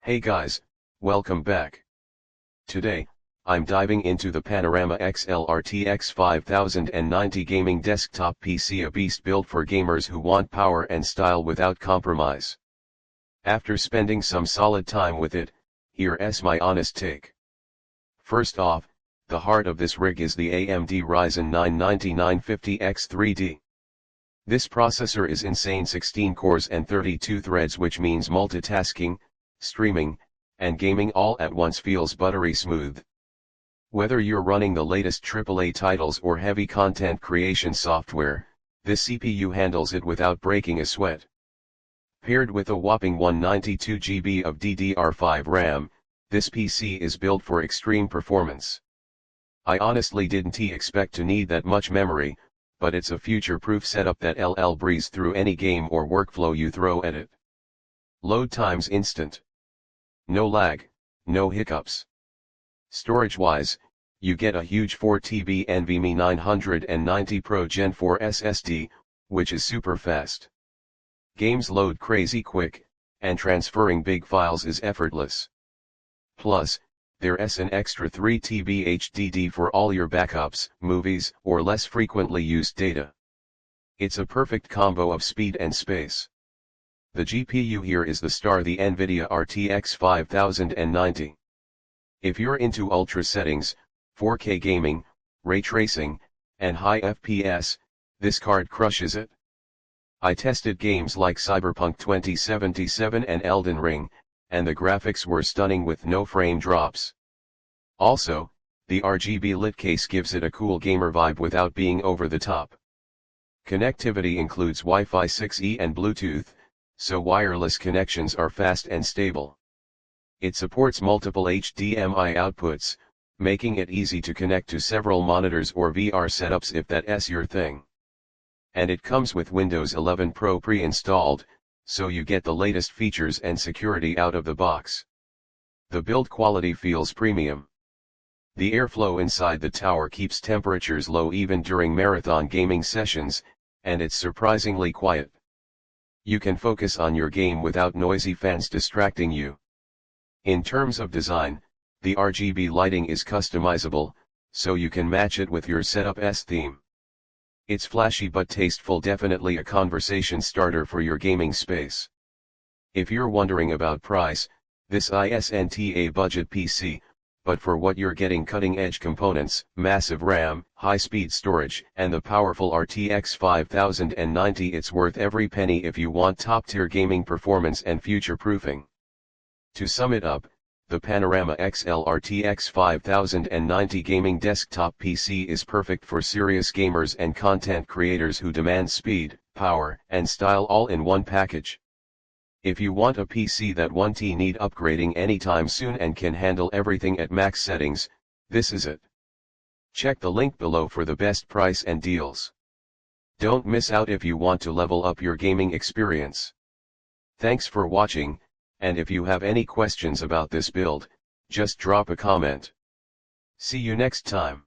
Hey guys, welcome back. Today, I'm diving into the Panorama XL RTX 5090 gaming desktop PC, a beast built for gamers who want power and style without compromise. After spending some solid time with it, here's my honest take. First off, the heart of this rig is the AMD Ryzen 9 9950X3D. This processor is insane, 16 cores and 32 threads, which means multitasking, streaming, and gaming all at once feels buttery smooth. Whether you're running the latest AAA titles or heavy content creation software, this CPU handles it without breaking a sweat. Paired with a whopping 192 GB of DDR5 RAM, this PC is built for extreme performance. I honestly didn't expect to need that much memory, but it's a future-proof setup that'll breeze through any game or workflow you throw at it. Load time's instant. No lag, no hiccups. Storage-wise, you get a huge 4TB NVMe 990 Pro Gen 4 SSD, which is super fast. Games load crazy quick, and transferring big files is effortless. Plus, there's an extra 3TB HDD for all your backups, movies, or less frequently used data. It's a perfect combo of speed and space. The GPU here is the star, the NVIDIA RTX 5090. If you're into ultra settings, 4K gaming, ray tracing, and high FPS, this card crushes it. I tested games like Cyberpunk 2077 and Elden Ring, and the graphics were stunning with no frame drops. Also, the RGB lit case gives it a cool gamer vibe without being over the top. Connectivity includes Wi-Fi 6E and Bluetooth, so wireless connections are fast and stable. It supports multiple HDMI outputs, making it easy to connect to several monitors or VR setups if that's your thing. And it comes with Windows 11 Pro pre-installed, so you get the latest features and security out of the box. The build quality feels premium. The airflow inside the tower keeps temperatures low even during marathon gaming sessions, and it's surprisingly quiet. You can focus on your game without noisy fans distracting you. In terms of design, the RGB lighting is customizable, so you can match it with your setup's theme. It's flashy but tasteful, definitely a conversation starter for your gaming space. If you're wondering about price, this isn't a budget PC, but for what you're getting, cutting-edge components, massive RAM, high-speed storage, and the powerful RTX 5090, it's worth every penny if you want top-tier gaming performance and future-proofing. To sum it up, the Panorama XL RTX 5090 gaming desktop PC is perfect for serious gamers and content creators who demand speed, power, and style all in one package. If you want a PC that won't need upgrading anytime soon and can handle everything at max settings, this is it. Check the link below for the best price and deals. Don't miss out if you want to level up your gaming experience. Thanks for watching, and if you have any questions about this build, just drop a comment. See you next time.